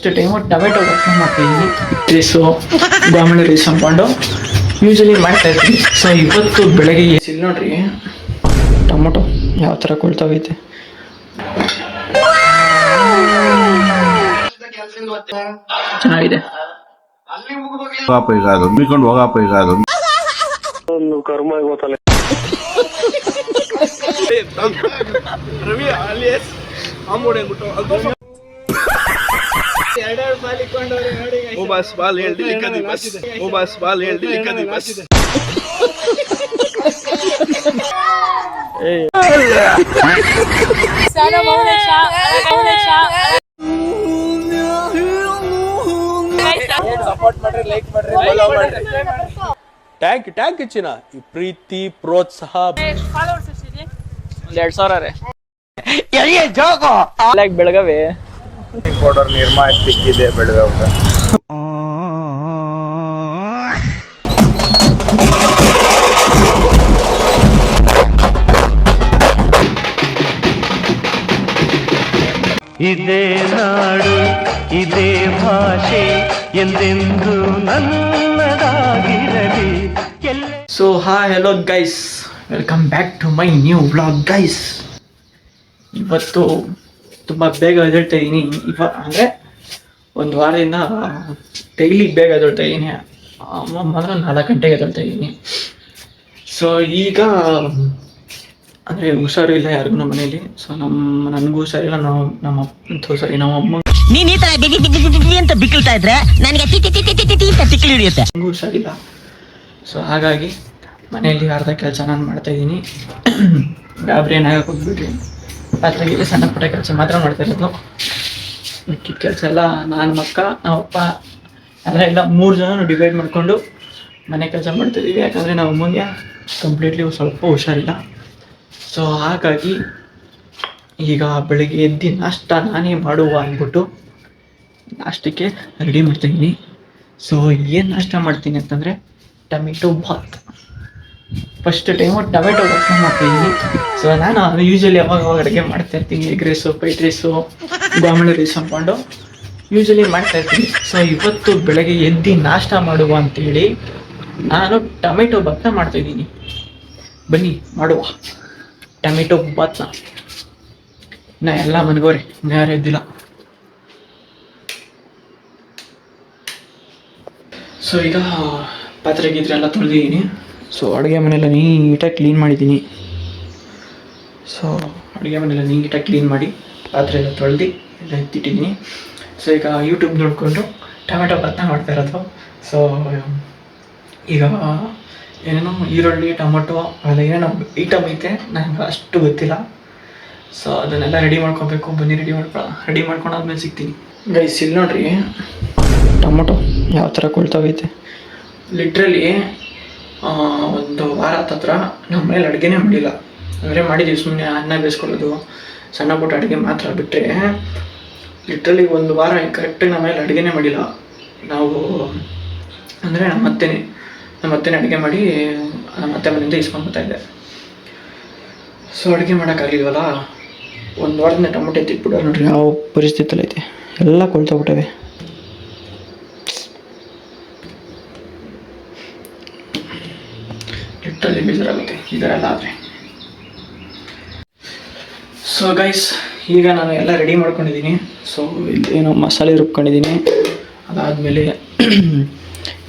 First time tomato bath ಮಾಡ್ತಾಯಿದ್ದೀನಿ. Rice ಗಾಮಣಿ rice ಅಂದ್ಕೊಂಡು ಯೂಶಲಿ ಮಾಡ್ತಾ ಇರ್ತೀನಿ. ಸೊ ಇವತ್ತು ಬೆಳಗ್ಗೆ ಇಲ್ಲಿ ನೋಡ್ರಿ ಟೊಮೊಟೊ ಯಾವ ಥರ ಕೊಳ್ತಾವೈತೆ. ಚೆನ್ನಾಗಿದೆ. ಕರ್ಮ ಗೊತ್ತಲ್ಲ ರವಿ ಅಲಿಯಸ್ ಆಮೋಡೆ ಅಂದ್ಬಿಟ್ಟು ಎರಡೆರಡು ಬಾಲ್ ಇಟ್ಕೊಂಡವ್ರೆ ನೋಡಿ. ಓ ಬಸ್ ಬಾಲ್ ಹೇಳ್ದಿ ಲಿಕ್ಕದಿ ಬಸ್. ಓ ಬಸ್ ಬಾಲ್ ಹೇಳ್ದಿ ಲಿಕ್ಕದಿ ಬಸ್. ಸಪೋರ್ಟ್ ಮಾಡ್ರಿ, ಲೈಕ್ ಮಾಡ್ರಿ, ಫಾಲೋ ಮಾಡ್ರಿ. ಟ್ಯಾಂಕ್ ಚಿನ್ನ ಈ ಪ್ರೀತಿ ಪ್ರೋತ್ಸಾಹ 2,000 ಬೆಳಗಾವಿ ಪೌಡರ್ ನಿರ್ಮಾ ಸಿಕ್ಕಿದೆ ಬೆಳಗಾವಿ. ಇದೇ ನಾಡು ಇದೇ ಭಾಷೆ ಎಂದೆಂದು ನನ್ನದಾಗಿರಲಿ. So hi hello guys, welcome back to my new vlog guys. ಇವತ್ತು ತುಂಬ ಬೇಗ ಎದ್ದೇಳ್ತಾ ಇದ್ದೀನಿ. ಅಂದರೆ ಒಂದು ವಾರದಿಂದ ಡೈಲಿ ಬೇಗ ಎದ್ದೇಳ್ತಾ ಇದ್ದೀನಿ. ಮಾತ್ರ 4 ಗಂಟೆಗೆ ಎದ್ದೇಳ್ತಾ ಇದ್ದೀನಿ. ಸೊ ಈಗ ಅಂದರೆ ಹುಷಾರಿಲ್ಲ ಯಾರಿಗೂ ನಮ್ಮ ಮನೇಲಿ. ಸೊ ನನಗೂ ಹುಷಾರಿಲ್ಲ, ನಮ್ಮ ಅಮ್ಮ ನೀನ್ ಈ ತರ ಅಂತ ಬಿಕ್ಕಳ್ತಾ ಇದ್ರೆ ನನಗೆ ತಿಕ್ಕಿ ಹಿಡಿಯುತ್ತೆ. ನನಗೂ ಹುಷಾರಿಲ್ಲ. ಸೊ ಹಾಗಾಗಿ ಮನೆಯಲ್ಲಿ ಅರ್ಧ ಕೆಲಸ ನಾನು ಮಾಡ್ತಾಯಿದ್ದೀನಿ. ಗಾಬರಿಯನ್ನು ಆಗಕ್ಕೆ ಹೋಗ್ಬಿಟ್ರಿ. ಪಾತ್ರೆಗೆ ಸಣ್ಣ ಪುಟ್ಟ ಕೆಲಸ ಮಾತ್ರ ಮಾಡ್ತಾ ಇರೋದು. ಮಿಕ್ಕಿದ ಕೆಲಸ ಎಲ್ಲ ನಾನು ಮಕ್ಕ ನಮ್ಮಪ್ಪ ಎಲ್ಲ 3 ಜನ ಡಿವೈಡ್ ಮಾಡಿಕೊಂಡು ಮನೆ ಕೆಲಸ ಮಾಡ್ತಾಯಿದ್ದೀವಿ. ಯಾಕಂದರೆ ನಾವು ಅಮ್ಮಂಗೆ ಕಂಪ್ಲೀಟ್ಲಿ ಸ್ವಲ್ಪ ಹುಷಾರಿಲ್ಲ. ಸೊ ಹಾಗಾಗಿ ಈಗ ಬೆಳಗ್ಗೆ ಎದ್ದು ನಾಷ್ಟ ನಾನೇ ಮಾಡುವ ಅಂದ್ಬಿಟ್ಟು ನಾಷ್ಟಕ್ಕೆ ರೆಡಿ ಮಾಡ್ತಾಯಿದ್ದೀನಿ. ಸೊ ಏನು ನಾಷ್ಟ ಮಾಡ್ತೀನಿ ಅಂತಂದರೆ tomato bath. First time tomato bath ಮಾಡ್ತಾಯಿದ್ದೀನಿ. ಸೊ ನಾನು ಯೂಶಲಿ ಯಾವಾಗ ಅಡುಗೆ ಮಾಡ್ತಾಯಿರ್ತೀನಿ. ಎಗ್ ರೈಸು, ಫ್ರೈಡ್ ರೈಸು, ಗಾಮಣಿ ರೈಸ್ ಅಂದ್ಕೊಂಡು ಯೂಶಲಿ ಮಾಡ್ತಾಯಿರ್ತೀನಿ. ಸೊ ಇವತ್ತು ಬೆಳಗ್ಗೆ ಎದ್ದು ನಾಷ್ಟ ಮಾಡುವ ಅಂತೇಳಿ ನಾನು ಟೊಮೆಟೊ ಬಾತ್ನ ಮಾಡ್ತಾಯಿದ್ದೀನಿ. ಬನ್ನಿ ಮಾಡುವ ಟೊಮೆಟೊ ಬಾತ್ನ. ಇನ್ನು ಎಲ್ಲ ಮನೆಗೋರೆ, ಇನ್ನು ಯಾರು ಎದ್ದಿಲ್ಲ. ಸೊ ಈಗ ಪಾತ್ರೆ ಗೀತ್ರೆ ಎಲ್ಲ ತೊಳೆದಿದ್ದೀನಿ. ಸೊ ಅಡುಗೆ ಮನೆಯೆಲ್ಲ ನೀಟಾಗಿ ಕ್ಲೀನ್ ಮಾಡಿದ್ದೀನಿ. ಸೊ ಅಡುಗೆ ಮನೆಯೆಲ್ಲ ನೀಟಾಗಿ ಕ್ಲೀನ್ ಮಾಡಿ ಪಾತ್ರೆ ಎಲ್ಲ ತೊಳೆದು ಎಲ್ಲ ಎತ್ತಿಟ್ಟಿದ್ದೀನಿ. ಸೊ ಈಗ ಯೂಟ್ಯೂಬ್ ನೋಡಿಕೊಂಡು ಟೊಮೆಟೊ ಬಾತ್ನ ಮಾಡ್ತಾ ಇರೋದು. ಸೊ ಈಗ ಏನೇನೋ ಈರುಳ್ಳಿ, ಟೊಮೊಟೊ ಅವೆಲ್ಲ ಏನೇನೋ ಐಟಮ್ ಐತೆ, ನನಗೆ ಅಷ್ಟು ಗೊತ್ತಿಲ್ಲ. ಸೊ ಅದನ್ನೆಲ್ಲ ರೆಡಿ ಮಾಡ್ಕೊಬೇಕು. ಬನ್ನಿ ರೆಡಿ ಮಾಡ್ಕೊಂಡಾದ್ಮೇಲೆ ಸಿಗ್ತೀನಿ ಗೈಸ್. ಇಲ್ಲಿ ನೋಡ್ರಿ ಟೊಮೊಟೊ ಯಾವ ಥರ ಕೊಳ್ತಾವೈತೆ. ಲಿಟ್ರಲಿ ಒಂದು ವಾರ ಹತ್ರ ನಮ್ಮ ಮನೇಲಿ ಅಡುಗೆನೇ ಮಾಡಿಲ್ಲ. ಅಂದರೆ ಮಾಡಿದ್ದೀವಿ, ಸುಮ್ಮನೆ ಅನ್ನ ಬೇಯಿಸ್ಕೊಳ್ಳೋದು, ಸಣ್ಣ ಪುಟ್ಟ ಅಡುಗೆ ಮಾತ್ರ ಬಿಟ್ಟರೆ ಲಿಟ್ರಲಿ ಒಂದು ವಾರ ಕರೆಕ್ಟಾಗಿ ನಮ್ಮ ಮನೇಲಿ ಅಡುಗೆನೇ ಮಾಡಿಲ್ಲ ನಾವು. ಅಂದರೆ ನಮ್ಮ ಅತ್ತೆನೇ ಅಡುಗೆ ಮಾಡಿ ನಮ್ಮ ಅತ್ತೆ ಮನೆಯಿಂದ ಇಸ್ಕೊಂಡು ಬರ್ತಾಯಿದ್ದೆ. ಸೊ ಅಡುಗೆ ಮಾಡೋಕ್ಕಾಗಲಿಲ್ವಲ್ಲ, ಒಂದು ವಾರದಿಂದ ಟೊಮೊಟೊ ಎತ್ತಿಟ್ಬಿಡೋ ನೋಡ್ರಿ ಯಾವ ಪರಿಸ್ಥಿತಿಯಲ್ಲಿ ಐತೆ. ಎಲ್ಲ ಕೊಳ್ತೋಗ್ಬಿಟ್ಟವೆ. ಲಿಟ್ರಲಿ ಬೇಜಾರಾಗುತ್ತೆ ಈ ಥರ ಎಲ್ಲ ಆದರೆ. ಸೊ ಗೈಸ್, ಈಗ ನಾನು ಎಲ್ಲ ರೆಡಿ ಮಾಡ್ಕೊಂಡಿದ್ದೀನಿ. ಸೊ ಏನೋ ಮಸಾಲೆ ರುಬ್ಕೊಂಡಿದ್ದೀನಿ. ಅದಾದಮೇಲೆ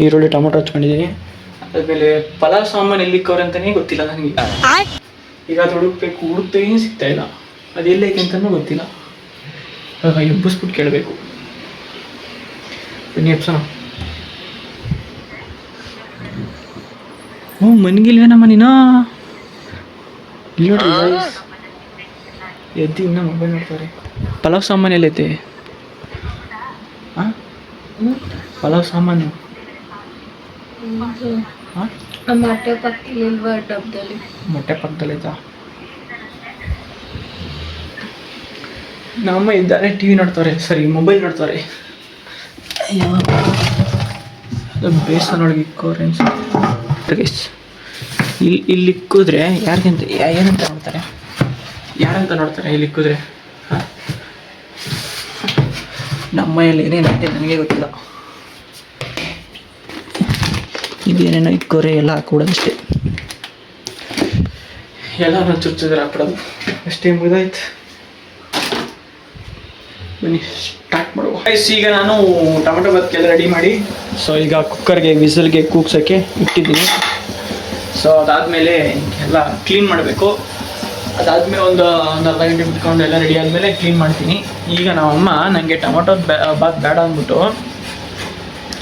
ಈರುಳ್ಳಿ, ಟೊಮೊಟೊ ಹಚ್ಕೊಂಡಿದ್ದೀನಿ. ಅದಾದಮೇಲೆ ಪಲಾವ್ ಸಾಮಾನು ಎಲ್ಲಿಕ್ಕವ್ರೆ ಅಂತಲೇ ಗೊತ್ತಿಲ್ಲ ನನಗೆ. ಈಗ ಅದು ಹುಡುಕ್ತೇ ಸಿಗ್ತಾ ಇಲ್ಲ. ಅದು ಎಲ್ಲೈತೆ ಅಂತಲೂ ಗೊತ್ತಿಲ್ಲ. ಎಬ್ಬಿಸ್ಬಿಟ್ಟು ಕೇಳಬೇಕು. ಬನ್ನಿ ಎಬ್ಸೋಣ. ಹ್ಞೂ ಮನ್ಗಿಲ್ವೇನಮ್ಮ ನೀನು? ಇಲ್ಲ ನೋಡ್ರಿ ಎದ್ದು ಇನ್ನೂ ಮೊಬೈಲ್ ನೋಡ್ತಾರೆ. ಪಲಾವ್ ಸಾಮಾನು ಎಲ್ಲೈತೆ? ಹಾಂ, ಪಲಾವ್ ಸಾಮಾನು ಮೊಟ್ಟೆ ಪಕ್ಕದಲ್ಲೈತಾ? ನಮ್ಮಮ್ಮ ಇದ್ದಾರೆ, ಟಿ ವಿ ನೋಡ್ತಾರೆ, ಸರಿ ಮೊಬೈಲ್ ನೋಡ್ತಾರೆ. ಅಯ್ಯೋ, ಅದು ಬೇಸನೊಳಗೆ ಇಕ್ಕೋರೆ ಅನ್ಸುತ್ತೆ. ಇಲ್ಲಿ ಇಕ್ಕಿದ್ರೆ ಯಾರಿಗಂತ ಏನಂತ ನೋಡ್ತಾರೆ, ಯಾರಂತ ನೋಡ್ತಾರೆ ಇಲ್ಲಿ ಇಕ್ಕಿದ್ರೆ? ನಮ್ಮ ಮನೇಲಿ ಏನೇನೈತೆ ನನಗೆ ಗೊತ್ತಿಲ್ಲ. ಇದೇನೇನೋ ಇಕ್ಕೋರೆ ಎಲ್ಲ ಹಾಕ್ಬಿಡೋದಷ್ಟೇ, ಎಲ್ಲ ಚುಚ್ಚಿದ್ರೆ ಹಾಕ್ಬಿಡೋದು ಅಷ್ಟೇ, ಮುಗಿದಾಯ್ತು. ಬನ್ನಿ ಸ್ಟಾರ್ಟ್ ಮಾಡುವ. ಈಗ ನಾನು ಟೊಮೆಟೊ ಬಾತ್ಗೆಲ್ಲ ರೆಡಿ ಮಾಡಿ, ಸೊ ಈಗ ಕುಕ್ಕರ್ಗೆ ವಿಸಲ್ಗೆ ಕೂಗ್ಸೋಕ್ಕೆ ಇಟ್ಟಿದ್ದೀನಿ. ಸೊ ಅದಾದಮೇಲೆ ಎಲ್ಲ ಕ್ಲೀನ್ ಮಾಡಬೇಕು. ಅದಾದಮೇಲೆ ಒಂದು ಅರ್ಧ ಗಂಟೆ ಬಿಟ್ಕೊಂಡು ಎಲ್ಲ ರೆಡಿ ಆದಮೇಲೆ ಕ್ಲೀನ್ ಮಾಡ್ತೀನಿ. ಈಗ ನಮ್ಮಮ್ಮ ನನಗೆ ಟೊಮೊಟೊ ಬಾತ್ ಬೇಡ ಅಂದ್ಬಿಟ್ಟು,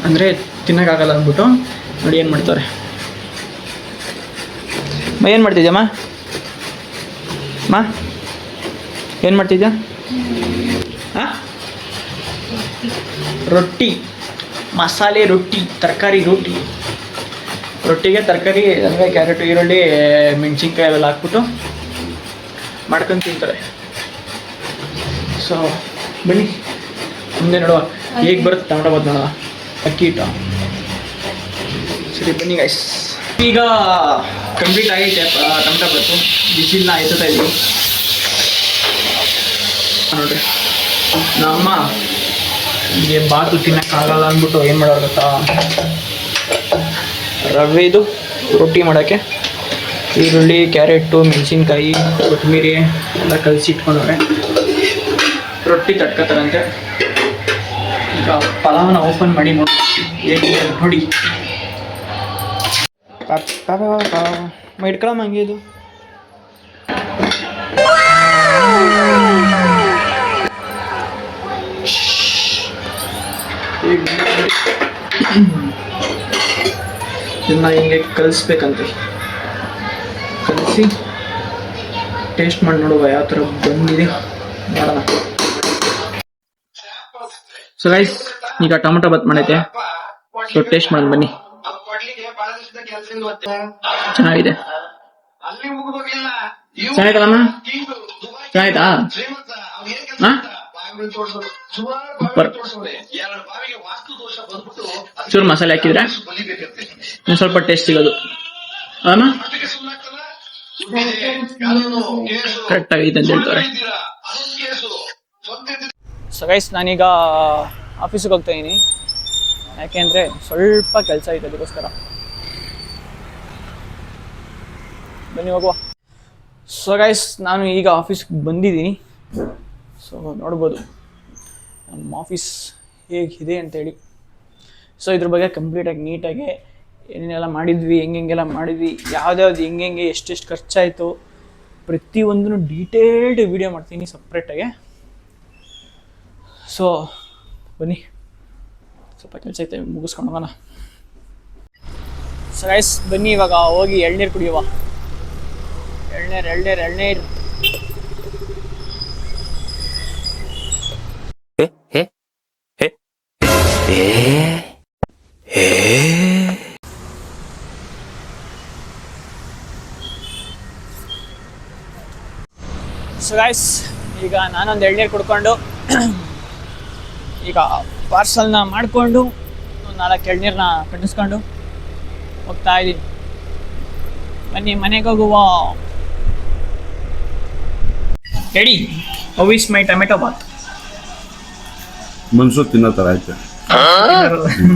ಅಂದರೆ ತಿನ್ನೋಕ್ಕಾಗಲ್ಲ ಅಂದ್ಬಿಟ್ಟು ನೋಡಿ ಏನು ಮಾಡ್ತಾರೆ. ಏನು ಮಾಡ್ತಿದ್ಯಮ್ಮ? ಏನು ಮಾಡ್ತಿದ್ಯಾ? ಹಾಂ, ರೊಟ್ಟಿ, ಮಸಾಲೆ ರೊಟ್ಟಿ, ತರಕಾರಿ ರೊಟ್ಟಿ. ರೊಟ್ಟಿಗೆ ತರಕಾರಿ ಅಂದರೆ ಕ್ಯಾರೆಟು, ಈರುಳ್ಳಿ, ಮೆಣಸಿನ್ಕಾಯಿ ಅವೆಲ್ಲ ಹಾಕ್ಬಿಟ್ಟು ಮಾಡ್ಕೊಂಡು ತಿಂತಾರೆ. ಸೊ ಬನ್ನಿ ಮುಂದೆ ನೋಡುವ ಹೇಗೆ ಬರುತ್ತೆ ಟೊಮೆಟೊ ಬಾತ್ ನೋಡುವ. ಅಕ್ಕಿ ಹಿಟ್ಟು ಸರಿ, ಬನ್ನಿ ಗೈಸ್. ಈಗ ಕಂಪ್ಲೀಟ್ ಆಗೈತೆ ಟೊಮೆಟೊ ಬಾತು. ಬಿಸಿಲನ್ನ ಎತ್ತುತ್ತಾ ಇದ್ದೀವಿ ನೋಡ್ರಿ. ನಮ್ಮ ಹೀಗೆ ಬಾತು ತಿನ್ನೋಕ್ಕಾಗಲ್ಲ ಅಂದ್ಬಿಟ್ಟು ಏನು ಮಾಡೋರು ಗೊತ್ತಾ, ರವೆದು ರೊಟ್ಟಿ ಮಾಡೋಕ್ಕೆ ಈರುಳ್ಳಿ, ಕ್ಯಾರೆಟು, ಮೆಣಸಿನ್ಕಾಯಿ, ಕೊತ್ತಂಬರಿ ಎಲ್ಲ ಕಲಸಿ ಇಟ್ಕೊಂಡವ್ರೆ. ರೊಟ್ಟಿ ತಟ್ಕೋತಾರಂತೆ. ಈಗ ಪಲಾವನ್ನ ಓಪನ್ ಮಾಡಿ ನೋಡಿ ಹೇಗಿದೆ ನೋಡಿ. ಇಟ್ಕೊಳಮ್ಮ ಹಂಗೆ ಇದು. ಇದನ್ನ ಹಿಂಗೆ ಕಲಿಸ್ಬೇಕಂತೆ. ಕಲಿಸಿ ಟೇಸ್ಟ್ ಮಾಡಿ ನೋಡುವ ಯಾವ ಥರ ಬಂದಿದೆ ನೋಡೋಣ. ಸೊ ಗೈಸ್, ಈಗ ಟೊಮೆಟೊ ಬಾತ್ ಮಾಡೈತೆ. ಸೊ ಟೇಸ್ಟ್ ಮಾಡೋಣ ಬನ್ನಿ. ಚೆನ್ನಾಗಿದೆ. ಚೆನ್ನಾಯ್ತಲ್ಲಮ್ಮ? ಚೆನ್ನಾಯ್ತಾ? ಹಾಂ, ಚೂರು ಮಸಾಲೆ ಹಾಕಿದ್ರೆ ಇನ್ನು ಸ್ವಲ್ಪ ಟೇಸ್ಟ್ ಸಿಗೋದು. ಅಮ್ಮ ಕರೆಕ್ಟ್ ಆಗೈತೆ ಅಂತ ಹೇಳ್ತಾರೆ. ಸೊ ಗೈಸ್, ನಾನೀಗ ಆಫೀಸಿಗೆ ಹೋಗ್ತಾ ಇದ್ದೀನಿ. ಯಾಕೆಂದರೆ ಸ್ವಲ್ಪ ಕೆಲಸ ಐತೆ, ಅದಕ್ಕೋಸ್ಕರ. ಬನ್ನಿ ಹೋಗುವ. ಸೊ ಗೈಸ್, ನಾನು ಈಗ ಆಫೀಸ್ಗೆ ಬಂದಿದ್ದೀನಿ. ಸೊ ನೋಡ್ಬೋದು ನಮ್ಮ ಆಫೀಸ್ ಹೇಗಿದೆ ಅಂತೇಳಿ. ಸೊ ಇದ್ರ ಬಗ್ಗೆ ಕಂಪ್ಲೀಟಾಗಿ ನೀಟಾಗಿ ಏನೇನೆಲ್ಲ ಮಾಡಿದ್ವಿ, ಹೆಂಗೆಲ್ಲ ಮಾಡಿದ್ವಿ, ಯಾವ್ದ್ಯಾವ್ದು ಹೆಂಗೆ ಎಷ್ಟೆಷ್ಟು ಖರ್ಚಾಯಿತು, ಪ್ರತಿಯೊಂದನ್ನು ಡೀಟೇಲ್ಡ್ ವಿಡಿಯೋ ಮಾಡ್ತೀನಿ ಸಪ್ರೇಟಾಗೆ. ಸೊ ಬನ್ನಿ, ಸ್ವಲ್ಪ ಕೆಲಸ ಐತೆ, ಮುಗಿಸ್ಕೊಂಡು ಹೋಗೋಣ. ಸೊ ಗೈಸ್, ಬನ್ನಿ ಇವಾಗ ಹೋಗಿ ಎಳ್ನೀರು ಕುಡಿಯುವ. ಎಳ್ನೀರು ಸೊ ಗೈಸ್, ಈಗ ನಾನೊಂದು ಎಳ್ನೀರು ಕುಡ್ಕೊಂಡು ಈಗ ಪಾರ್ಸಲ್ನ ಮಾಡಿಕೊಂಡು ಒಂದು 4 ಎಳ್ನೀರನ್ನ ಕಟ್ಟಿಸ್ಕೊಂಡು ಹೋಗ್ತಾ ಇದ್ದೀನಿ. ಬನ್ನಿ ಮನೆಗೆ ಹೋಗುವ. Ready? How is my tomato bath? ಮನ್ಸು ತಿನ್ನೋ ಥರ ಐತೆ.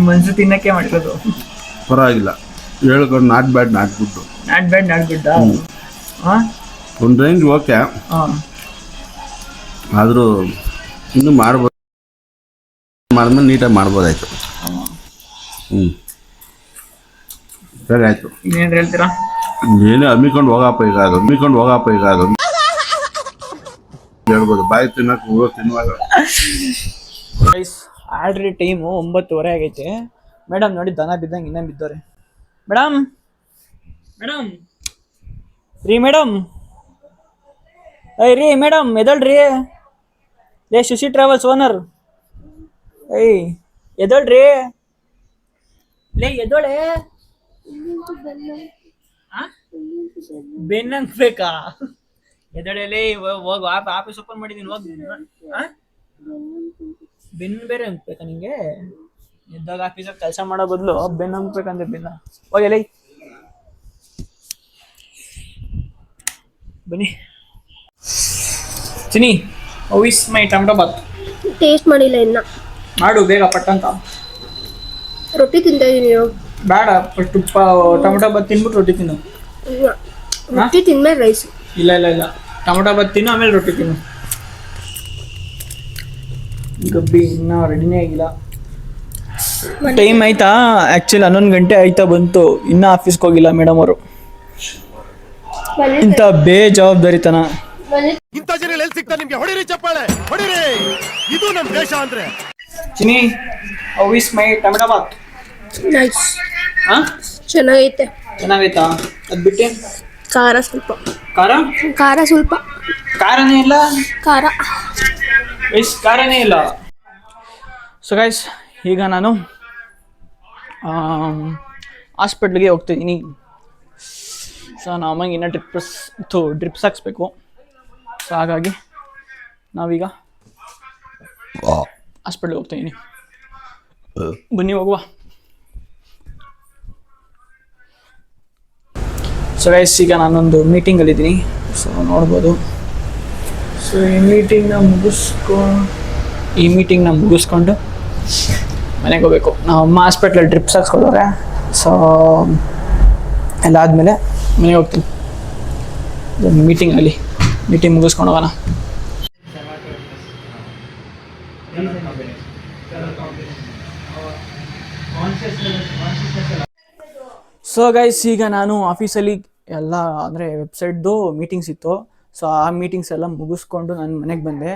ಮನ್ಸು ತಿನ್ನಕ್ಕೆ ಮಾಡಿರೋದು. ಪರವಾಗಿಲ್ಲ, ಹೇಳ್ಕೊಂಡು ನಾಟ್ ಬ್ಯಾಡ್ ನಾಟ್ ಗುಡ್. ಒಂದು ರೇಂಜ್ ಓಕೆ, ಆದರೂ ಇನ್ನೂ ಮಾಡ್ಬೋದು. ಮಾಡಿದ್ಮೇಲೆ ನೀಟಾಗಿ ಮಾಡ್ಬೋದಾಯ್ತು. ಸರಿ ಆಯ್ತು. ಇನ್ನೇನು ಹೇಳ್ತೀರಾ? ಏನೇ ಹಮ್ಮಿಕೊಂಡು ಹೋಗಪ್ಪ ಈಗ ಅದು ಹೇಳ್ಬೋದು. ಬಾಯಿ ತಿನ್ನಕ್ಕೆ ತಿನ್ನುವಾಗ. ಆಲ್ರೆಡಿ ಟೈಮು 9:30 ಆಗೈತೆ. ಮೇಡಮ್ ನೋಡಿ, ದನ ಬಿದ್ದಂಗೆ ಇನ್ನೂ ಬಿದ್ದವ್ರೆ. ಮೇಡಮ್ ರೀ, ಮೇಡಮ್ ಎದಳ್ರಿ. ಲೇ ಶಶಿ ಟ್ರಾವೆಲ್ಸ್ ಓನರ್, ಎದಳ್ರಿ. ಲೇ ಎದೋಳೆ. ಬೆನ್ನಂಗ್ ಬೇಕಾ? ಎದಳಲೇ, ಹೋಗು. ಆಫೀಸ್ ಓಪನ್ ಮಾಡಿದೀನಿ, ಹೋಗಿ. ಬೆನ್ನು ಬೇರೆ ಅನ್ಬೇಕಾ ನಿಂಗೆ? ಎದ್ದಾಗ ಆಫೀಸಾಗ ಕೆಲಸ ಮಾಡೋ ಬದಲು ಬೆನ್ನು ಅನ್ಬೇಕಂದ್ರೆ ಬೆನ್ನ ಹೋಗಲೇ. ಬನ್ನಿ Chini, how is my tomato bath? Taste ಮಾಡಿಲ್ಲ ಇನ್ನ. ಮಾಡು ಬೇಗ ಪಟ್ಟಂತ. ರೊಟ್ಟಿ ತಿಂತಾ ಇದೀನಿ. ಬೇಡ, ಫಸ್ಟ್ ಟೊಮೊಟೊ ಬಾತ್ ತಿನ್ಬಿಟ್ಟು ರೊಟ್ಟಿ ತಿನ್ನು. ರೊಟ್ಟಿ ತಿಂದ್ಮೇಲೆ ರೈಸ್. ಇಲ್ಲ ಟೊಮೊಟೊ ಬಾತ್ ತಿನ್ನು, ಆಮೇಲೆ ರೊಟ್ಟಿ ತಿನ್ನು. ಗಬ್ಬಿ ಇನ್ನೂ ರೆಡಿನೇ ಆಗಿಲ್ಲ. ಟೈಮ್ ಆಯ್ತಾ? ಆ್ಯಕ್ಚುಲಿ 11 ಗಂಟೆ ಆಯ್ತಾ ಬಂತು, ಇನ್ನೂ ಆಫೀಸ್ಗೆ ಹೋಗಿಲ್ಲ ಮೇಡಮ್ ಅವರು. ಇಂಥ ಬೇಜವಾಬ್ದಾರಿತನ. ಇಂಥ ಜನ ಎಲ್ಲಿ ಸಿಗ್ತಾ ನಿಮ್ಗೆ? ಹೊಡಿರಿ ಚಪ್ಪಾಳೆ, ಹೊಡಿರಿ. ಇದು ನಮ್ಮ ದೇಶ ಅಂದ್ರೆ. Chini, how is my tomato bath? Nice. ಹಾಂ, ಚೆನ್ನಾಗೈತೆ. ಚೆನ್ನಾಗೈತಾ? ಅದು ಬಿಟ್ಟೆ ಖಾರ ಸ್ವಲ್ಪ. ಖಾರ ಸ್ವಲ್ಪ. ಖಾರನೇ ಇಲ್ಲ. ಖಾರನೇ ಇಲ್ಲ. ಸೊ ಗೈಸ್, ಈಗ ನಾನು ಹಾಸ್ಪಿಟ್ಲಿಗೆ ಹೋಗ್ತಿದ್ದೀನಿ. ಸೊ ನಮ್ಮ ಅಮ್ಮಂಗೆ ಇನ್ನೂ ಡ್ರಿಪ್ಸ್ ಹಾಕ್ಸ್ಬೇಕು. ಸೊ ಹಾಗಾಗಿ ನಾವೀಗ ಹಾಸ್ಪಿಟ್ಲಿಗೆ ಹೋಗ್ತಾಯಿದ್ದೀನಿ. ಬನ್ನಿ ಹೋಗುವ. ಸೊ ಗೈಸ್, ಈಗ ನಾನೊಂದು ಮೀಟಿಂಗಲ್ಲಿದ್ದೀನಿ. ಸೊ ನೋಡ್ಬೋದು. ಸೊ ಈ ಮೀಟಿಂಗ್ನ ಮುಗಿಸ್ಕೊಂಡು ಮನೆಗೆ ಹೋಗ್ಬೇಕು. ನಾವು ಅಮ್ಮ ಹಾಸ್ಪಿಟ್ಲಲ್ಲಿ ಡ್ರಿಪ್ಸ್ ಹಾಕ್ಸ್ಕೊಳವ್ರೆ. ಸೊ ಎಲ್ಲ ಆದಮೇಲೆ ಮನೆಗೆ ಹೋಗ್ತೀನಿ. ಮೀಟಿಂಗ್ ಮುಗಿಸ್ಕೊಂಡು ಹೋಗೋಣ. ಸೊ ಗೈಸ್, ಈಗ ನಾನು ಆಫೀಸಲ್ಲಿ ಎಲ್ಲ ಅಂದರೆ ವೆಬ್ಸೈಟ್ದು ಮೀಟಿಂಗ್ಸ್ ಇತ್ತು. ಸೊ ಆ ಮೀಟಿಂಗ್ಸ್ ಎಲ್ಲ ಮುಗಿಸ್ಕೊಂಡು ನಾನು ಮನೆಗೆ ಬಂದೆ.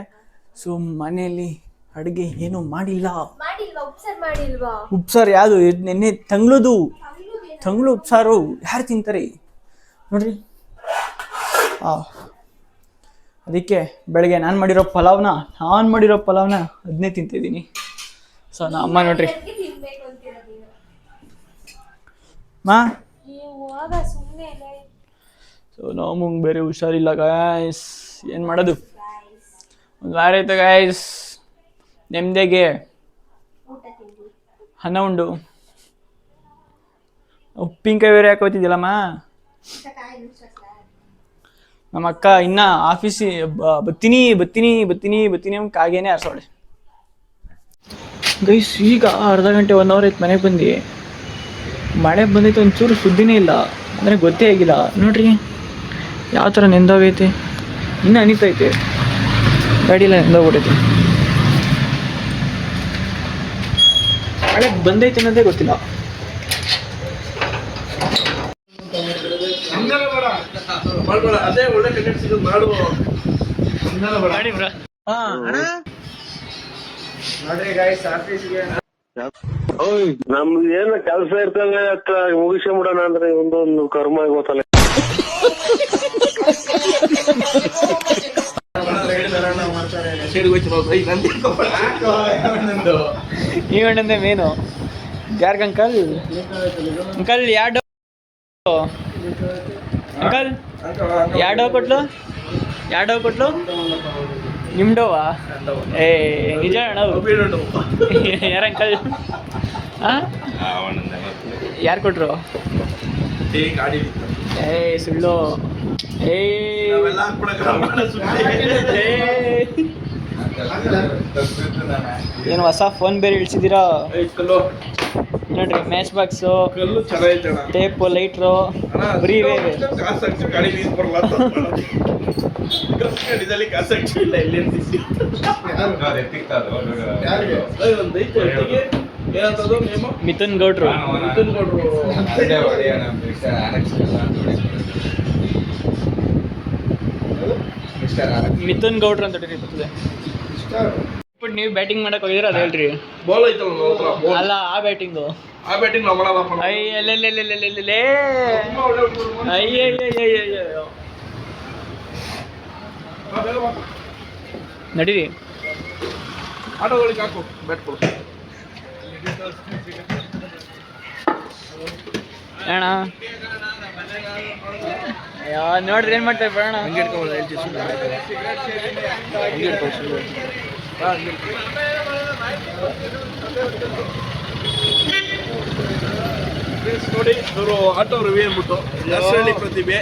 ಸೊ ಮನೆಯಲ್ಲಿ ಅಡುಗೆ ಏನೂ ಮಾಡಿಲ್ಲ. ಉಪ್ಸಾರು ಯಾವುದು? ನೆನ್ನೆ ತಂಗ್ಳು ಉಪ್ಸಾರು ಯಾರು ತಿಂತಾರೆ ನೋಡ್ರಿ. ಅದಕ್ಕೆ ಬೆಳಗ್ಗೆ ನಾನು ಮಾಡಿರೋ ಪಲಾವ್ನ ಅದನ್ನೇ ತಿಂತಿದ್ದೀನಿ. ಸೊ ನಮ್ಮ ಅಮ್ಮ ನೋಡ್ರಿ, ಸೊ ನಮಗೆ ಬೇರೆ ಹುಷಾರಿಲ್ಲ ಗಾಯ್ಸ್, ಏನು ಮಾಡೋದು? ಒಂದು ವಾರ ಆಯ್ತು ಗಾಯ್ಸ್, ನೆಮ್ಮದಿಗೆ ಅನ್ನ ಉಂಡು. ಉಪ್ಪಿನಕಾಯಿ ಬೇರೆ ಹಾಕೋತಿದ್ದಿಲ್ಲಮ್ಮ. ನಮ್ಮ ಅಕ್ಕ ಇನ್ನ ಬತ್ತೀನಿ ಕಾಗೇನೆ ಆರ್ಸೋಳೆ. ಗೈಸ್, ಈಗ ಅರ್ಧ ಗಂಟೆ 1 ಅವರ್ ಆಯ್ತು ಮನೆಗೆ ಬಂದು. ಮಳೆ ಬಂದೈತೆ, ಒಂಚೂರು ಸುದ್ದಿನೇ ಇಲ್ಲ, ಅಂದರೆ ಗೊತ್ತೇ ಆಗಿಲ್ಲ ನೋಡ್ರಿ ಯಾವ ಥರ ನೆಂದೋಗೈತೆ. ಇನ್ನೂ ಅನಿತೈತೆ, ಗಾಡಿ ಎಲ್ಲ ನೆಂದೋಗ್ಬಿಟ್ಟೈತೆ. ಮಳೆ ಬಂದೈತೆ ಅನ್ನೋದೇ ಗೊತ್ತಿಲ್ಲ. ಅದೇ ಒಳ್ಳೆ ಕಂಟೆಂಟ್ ಸಿಗೋದು ಮಾಡು. ನೋಡ್ರಿ ಗೈಸ್, ಆಫೀಸ್ಗೆ ನಮ್ದು ಏನ ಕೆಲಸ ಇರ್ತಂಗ ಮುಗಿಸ್ಕೊಂಬಿಡೋಣ ಅಂದ್ರೆ ಒಂದೊಂದು ಕರ್ಮ ಗೊತ್ತಲ್ಲ. ಈ ಗಂಡಂದೆ ಮೇನು ಯಾರ್ಗ ಅಂಕಲ್ ಎರಡು ಅಂಕಲ್ ಎರಡು ಕೊಟ್ಲು ನಿಮ್ಡೋವಾ? ಏ ನಿಜ ಅಣ್ಣ. ಯಾರ ಅಂಕಲ್? ಯಾರು ಕೊಟ್ರು? ಏ ಸುಳ್ಳು. ಏನು ಹೊಸ ಫೋನ್ ಬೇರೆ ಇಳಿಸಿದ್ದೀರಾ ನೋಡ್ರಿ. ಮ್ಯಾಚ್ ಬಾಕ್ಸು, ಟೇಪು, ಲೈಟ್ರು, ಬರೀ ಮಿಥುನ್ ಗೌಡ್ರು. ಮಿಥುನ್ ಗೌಡ್ರು ಅಂತ ಬರ್ತದೆ. ನೀವು ಬ್ಯಾಟಿಂಗ್ ಮಾಡಕ್ ಹೋಗಿದ್ರೆ ಅದು ಹೇಳ್ರಿ. ಬಾಲ್ ಐತಲ್ಲ, ಅಲ್ಲ ಆ ಬ್ಯಾಟಿಂಗು. ನಾವು ಮಾಡಲ್ಲ. ಅಯ್ಯಯ್ಯಯ್ಯಯ್ಯಯ್ಯೋ, ನಡೀರಿ ಆಟೋಗಳಿಗೆ ಹಾಕು ಬ್ಯಾಟ್ ಕೊಡು ಅಣ್ಣ. ನೋಡ್ರಿ ಏನ್ ಮಾಡ್ತಾರೆ ಬರೋಣ. ನೋಡಿ, ಇವರು ಆಟೋ ರವಿ ಅಂದ್ಬಿಟ್ಟು ನರ್ಸಹಳ್ಳಿ ಪ್ರತಿಭೆ.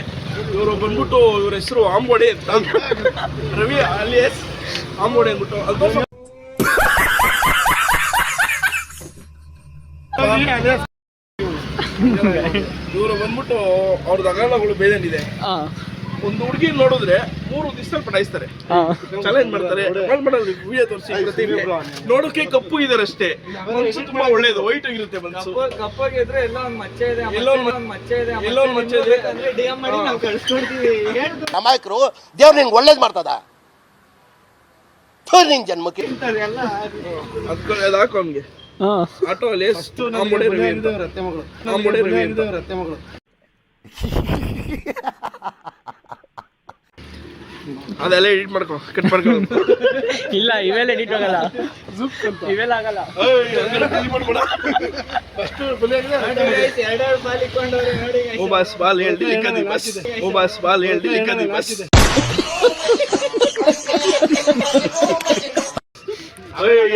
ಇವರು ಬಂದ್ಬಿಟ್ಟು ಇವ್ರ ಹೆಸರು ಆಂಬೋಡಿ ಅಂತ. ರವಿ ಅಲಿಯಸ್ ಆಂಬೋಡಿ ಅಂದ್ಬಿಟ್ಟು. ಇವರು ಬಂದ್ಬಿಟ್ಟು ಅವ್ರದ್ದು ಅಗಲಗಳು ಬೇಜಾನಿದೆ. ಒಂದು ಹುಡುಗಿ ನೋಡಿದ್ರೆ 3 ದಿವಸದಲ್ಲಿ ಪಟಾಯಿಸ್ತಾರೆ, ಚಾಲೆಂಜ್ ಮಾಡ್ತಾರೆ, ವಿಡಿಯೋ ತೋರಿಸಿ ಪ್ರತಿಭೆ ನೋಡೋಕೆ ಕಪ್ಪು ಇದಾರೆ ಅಷ್ಟೇ. ಮನಸ್ಸು ತುಂಬಾ ಒಳ್ಳೇದು, ವೈಟ್ ಆಗಿರುತ್ತೆ ಮನಸ್ಸು. ಕಪ್ಪಾಗಿದ್ರೆ ಎಲ್ಲ ಒಂದು ಮಚ್ಚೆ ಇದೆ, ಎಲ್ಲೋ ಒಂದು ಮಚ್ಚೆ ಇದೆ. DM ಮಾಡಿ ನಾವು ಕಳಿಸ್ಕೊಡ್ತೀವಿ. ಅಮಾಯಕರು ದೇವ್ರು ನಿಂಗೆ ಒಳ್ಳೇದು ಮಾಡ್ತದ ನಿನ್ ಜನ್ಮಕ್ಕೆ ಅದು ಹಾಕು ಅವ್ನಿಗೆ ಆಟೋ ಅಲ್ಲಿ ಅದೆಲ್ಲ ಎಡಿಟ್ ಮಾಡ್ಕೊ, ಕಟ್ ಮಾಡ್ಕೊ. ಇಲ್ಲ ಇವೆಲ್ಲ ಎಡಿಟ್ ಆಗಲ್ಲ, ಇವೆಲ್ಲ ಆಗಲ್ಲ. ಓ ಬಾಸ್ ಬಾಲ್ ಹೇಳ್ದಿ ಲಿಕ್ಕದಿ ಬಸ್, ಓ ಬಾಸ್ ಬಾಲ್ ಹೇಳ್ದಿ ಲಿಕ್ಕದಿ ಬಸ್.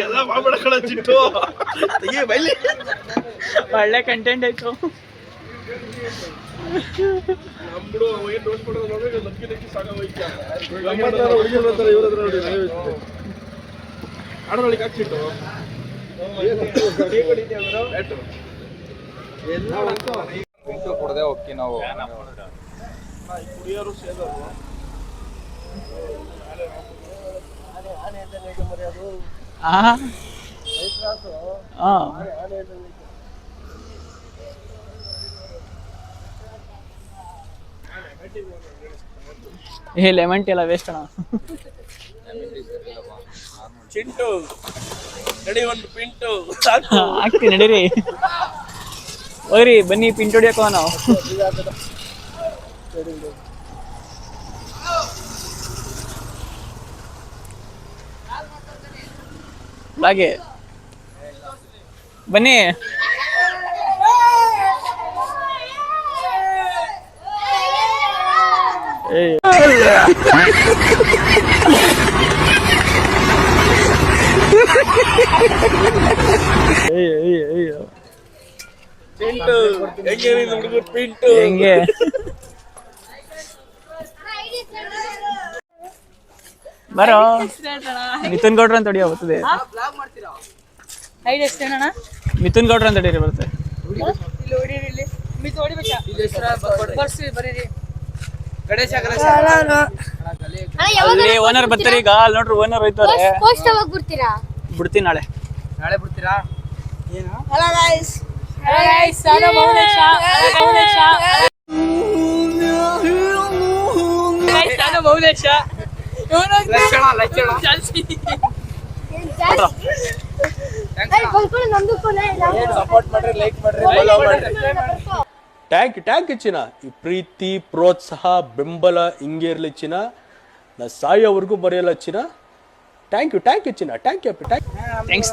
ಎಲ್ಲ ಮಾಡ್ಬೇಡ ಚಿಟ್ಟು, ತೆಗಿ ಬೈಲಿ. ಒಳ್ಳೆ ಕಂಟೆಂಟ್ ಆಯ್ತು. ನಮ್ಬಿಡು ಏನ್ ನೋಟ್ ಮಾಡೋದು ನೋಡ್ರಿ, ಲಕ್ಕಿ ಸಾಕಾಗೋಯ್ತು. ಆಡೋಳಿಗೆ ಹಾಕ್ಸಿಟ್ಟು ಕೊಡದೆ ಹೋಗಿ ನಾವು ಕುಡಿಯೋರು ಸೇದವರು ಏ ಲೆಮನ್ ಟೀ ಎಲ್ಲ ವೇಸ್ಟ್ ಅಣ್ಣ. ಚಿಂಟು ನಡಿ ಒಂದು ಪಿಂಟು ಹಾಕ್ತೀನಿ ನಡೀರಿ, ಹೋಗ್ರಿ ಬನ್ನಿ ಪಿಂಟ್ ಹೊಡಿಯಕೋ ನಾವು. ಹಾಗೆ ಬನ್ನಿ. ಚಿಂಟು ಹೆಂಗೆ ಹುಡುಗರು ಪಿಂಟು ಹೆಂಗೆ ಬರೋ ಮಿಥುನ್ ಗೌಡ್ರ ಅಂತ ಹೊಡಿಯೋ ಬರ್ತದೆ. ಮಿಥುನ್ ಗೌಡ್ರ ಅಂತ ಹೊಡಿರಿ ಬರುತ್ತೆ. ಅಲ್ಲಿ ಓನರ್ ಬರ್ತಾರೆ ಈಗ, ಅಲ್ಲಿ ನೋಡ್ರಿ ಓನರ್ ಹೋಯ್ತಾರೆ. ಬಿಡ್ತೀನಿ ನಾಳೆ ಬಿಡ್ತೀರಾ? ಸಪೋರ್ಟ್ ಮಾಡ್ರಿ, ಲೈಕ್ ಮಾಡ್ರಿ, ಫಾಲೋ ಮಾಡ್ರಿ. ಟ್ಯಾಂಕ್ ಚಿನ್ನ. ಈ ಪ್ರೀತಿ ಪ್ರೋತ್ಸಾಹ ಬೆಂಬಲ ಹಿಂಗೆ ಇರ್ಲಿ ಚಿನ್ನ, ನಾ ಸಾಯೋವರೆಗೂ ಬರೆಯಲ್ಲ ಚಿನ್ನ. ಥ್ಯಾಂಕ್ ಯು ಚಿನ್ನ, ಥ್ಯಾಂಕ್ ಯು. ಥ್ಯಾಂಕ್ಸ್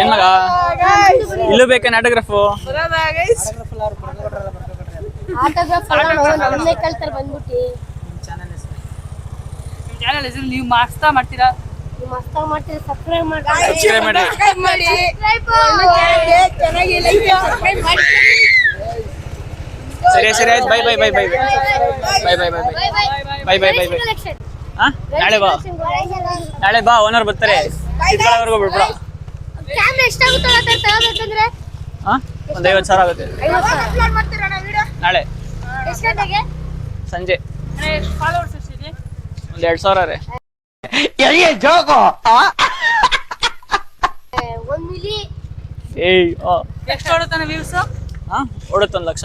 ಏನ್ ಮಗ ಇಲ್ಲೂ ಬೇಕಾ ಆಟೋಗ್ರಾಫು? ನೀವು ಮಸ್ತಾ ಮಾಡ್ತೀರಾ, ಸಬ್ಸ್ಕ್ರೈಬ್ ಮಾಡಿ. ಸರಿ ಆಯ್ತು, ಬೈ. ನಾಳೆ ಬಾ ಓನರ್ ಬರ್ತಾರೆ, ಇಟ್ಕೊಳ್ಳೋವರೆಗೂ ಬಿಡ್ಬಿಡ. ಒಂದು 50,000 ಆಗುತ್ತೆ ನಾಳೆ ಸಂಜೆ. ಒಂದು 2,000 ರೀ. ಎಷ್ಟು ಓಡುತ್ತಾನೆ ವ್ಯೂಸ್? ಓಡುತ್ತೆ 1 ಲಕ್ಷ.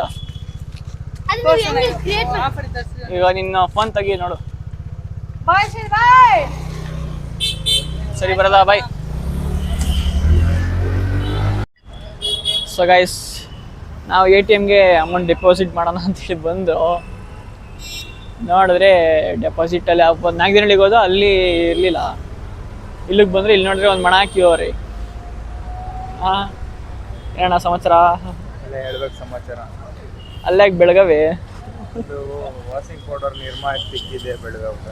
ಈಗ ನಿನ್ನ ಫೋನ್ ತೆಗಿ ನೋಡು. ಸರಿ ಬರಲ್ಲ, ಬಾಯ್. ಸೊ ಗೈಸ್, ನಾವು ATMಗೆ ಅಮೌಂಟ್ ಡೆಪಾಸಿಟ್ ಮಾಡೋಣ ಅಂತೇಳಿ ಬಂದು ನೋಡಿದ್ರೆ ಡೆಪಾಸಿಟಲ್ಲಿ 4 ದಿನಗಳಿಗೆ ಹೋದ, ಅಲ್ಲಿ ಇರಲಿಲ್ಲ. ಇಲ್ಲಿಗೆ ಬಂದರೆ ಇಲ್ಲಿ ನೋಡಿದ್ರೆ ಒಂದು ಮಣ ಹಾಕಿವ್ರಿ. ಏನಣ್ಣ ಸಮಾಚಾರ? ಹೇಳ್ಬೇಕು ಸಮಾಚಾರ. ಅಲ್ಲಾಗ ಬೆಳಗಾವಿ ವಾಷಿಂಗ್ ಪೌಡರ್ ನಿರ್ಮಾ ಸಿಕ್ಕಿದೆ ಬೆಳಗಾವ್ಗೆ.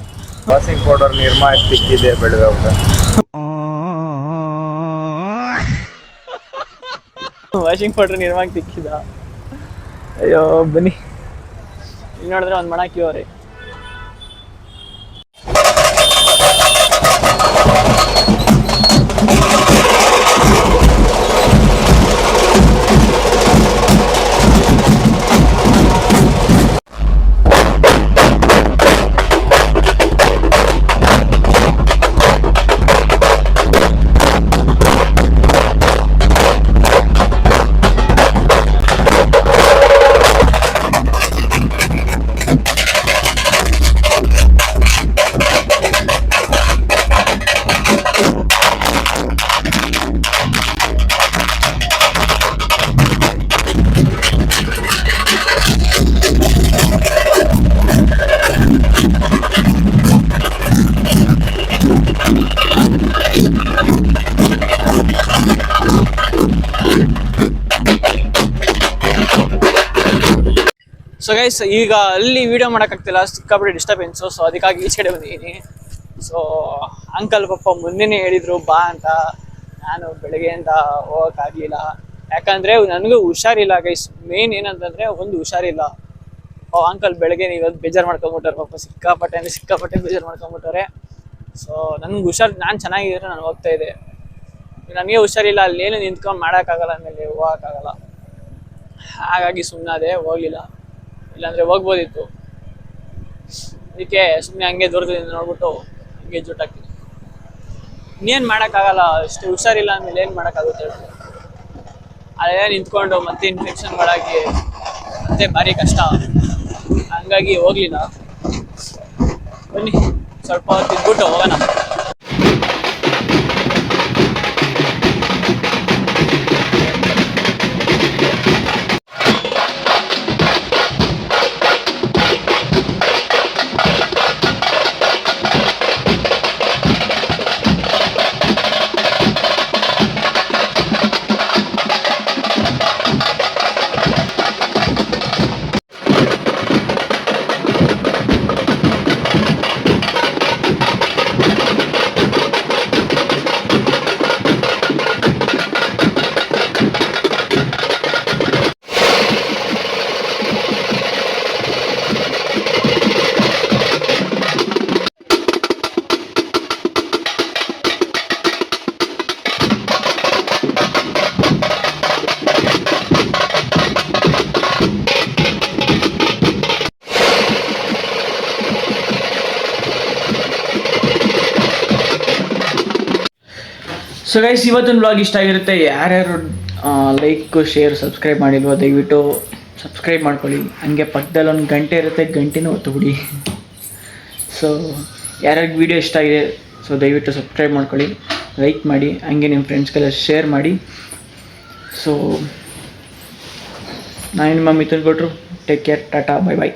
ವಾಷಿಂಗ್ ಪೌಡರ್ ನಿರ್ಮಾ ಸಿಕ್ಕಿದೆ ಬೆಳಗಾವ್ಗೆ. ವಾಷಿಂಗ್ ಪೌಡರ್ ನಿರ್ಮಾಣ ಸಿಕ್ಕಿದ. ಅಯ್ಯೋ ಬನ್ನಿ, ಇಲ್ಲಿ ನೋಡಿದ್ರೆ ಒಂದು ಮಣ ಹಾಕಿವ್ರಿ. ಗೈಸ್ ಈಗ ಅಲ್ಲಿ ವೀಡಿಯೋ ಮಾಡೋಕ್ಕಾಗ್ತಿಲ್ಲ, ಸಿಕ್ಕಾಪಟ್ಟೆ ಡಿಸ್ಟರ್ಬೆನ್ಸು. ಸೊ ಅದಕ್ಕಾಗಿ ಈಚೆ ಕಡೆ ಬಂದಿದ್ದೀನಿ. ಸೊ ಅಂಕಲ್ ಪಾಪ ಮೊನ್ನೆನೇ ಹೇಳಿದರು ಬಾ ಅಂತ. ನಾನು ಬೆಳಗ್ಗೆಯಿಂದ ಹೋಗೋಕ್ಕಾಗಲಿಲ್ಲ, ಯಾಕಂದರೆ ನನಗೂ ಹುಷಾರಿಲ್ಲ ಗೈಸ್. ಮೇನ್ ಏನಂತಂದರೆ ಒಂದು ಹುಷಾರಿಲ್ಲ. ಅಂಕಲ್ ಬೆಳಗ್ಗೆ ಇವತ್ತು ಬೇಜಾರು ಮಾಡ್ಕೊಂಬಿಟ್ಟಾರೆ ಪಾಪ, ಸಿಕ್ಕಾಪಟ್ಟೆ ಬೇಜಾರು ಮಾಡ್ಕೊಂಬಿಟ್ಟಾರೆ. ಸೊ ನನಗೆ ನಾನು ಚೆನ್ನಾಗಿದ್ರೆ ನಾನು ಹೋಗ್ತಾ ಇದ್ದೆ. ನನಗೆ ಹುಷಾರಿಲ್ಲ, ಅಲ್ಲೇನು ನಿಂತ್ಕೊಂಡು ಮಾಡೋಕ್ಕಾಗಲ್ಲ, ಆಮೇಲೆ ಹೋಗೋಕ್ಕಾಗಲ್ಲ. ಹಾಗಾಗಿ ಸುಮ್ಮನಾದೆ, ಹೋಗಲಿಲ್ಲ. ಇಲ್ಲಾಂದರೆ ಹೋಗ್ಬೋದಿತ್ತು. ಅದಕ್ಕೆ ಸುಮ್ಮನೆ ಹಂಗೆ ದೂರದಿಂದ ನೋಡ್ಬಿಟ್ಟು ಹಂಗೆ ಜುಟ್ಟಾಗ್ತೀನಿ. ಇನ್ನೇನು ಮಾಡೋಕ್ಕಾಗಲ್ಲ, ಅಷ್ಟು ಹುಷಾರಿಲ್ಲ ಅಂದಮೇಲೆ ಏನು ಮಾಡೋಕ್ಕಾಗುತ್ತೆ ಹೇಳಿ. ಅದೇ ನಿಂತ್ಕೊಂಡು ಮತ್ತೆ ಇನ್ಫೆಕ್ಷನ್ಗಳಾಗಿ ಮತ್ತೆ ಭಾರಿ ಕಷ್ಟ. ಹಂಗಾಗಿ ಹೋಗಲಿಲ್ಲ. ಬನ್ನಿ ಸ್ವಲ್ಪ ಹೊತ್ತು ಇದ್ಬಿಟ್ಟು ಹೋಗೋಣ. ಸೊ ಗೈಸ್, ಇವತ್ತಿನ ವ್ಲಾಗ್ ಇಷ್ಟ ಆಗಿರುತ್ತೆ. ಯಾರ್ಯಾರು ಲೈಕ್, ಶೇರ್, ಸಬ್ಸ್ಕ್ರೈಬ್ ಮಾಡಿಲ್ವೋ ದಯವಿಟ್ಟು ಸಬ್ಸ್ಕ್ರೈಬ್ ಮಾಡ್ಕೊಳ್ಳಿ. ಹಂಗೆ ಪಕ್ಕದಲ್ಲಿ ಒಂದು ಗಂಟೆ ಇರುತ್ತೆ, ಗಂಟೆನೂ ಒತ್ತುಬಿಡಿ. ಸೊ ಯಾರ್ಯಾರಿಗೆ ವೀಡಿಯೋ ಇಷ್ಟ ಆಗಿದೆ ಸೊ ದಯವಿಟ್ಟು ಸಬ್ಸ್ಕ್ರೈಬ್ ಮಾಡ್ಕೊಳ್ಳಿ, ಲೈಕ್ ಮಾಡಿ, ಹಂಗೆ ನಿಮ್ಮ ಫ್ರೆಂಡ್ಸ್ಗೆಲ್ಲ ಶೇರ್ ಮಾಡಿ. ಸೊ ನಾನು ನಿಮ್ಮ ಮಿಥುನ್ ಕೊಟ್ಟರು. ಟೇಕ್ ಕೇರ್, ಟಾಟಾ, ಬೈ ಬಾಯ್.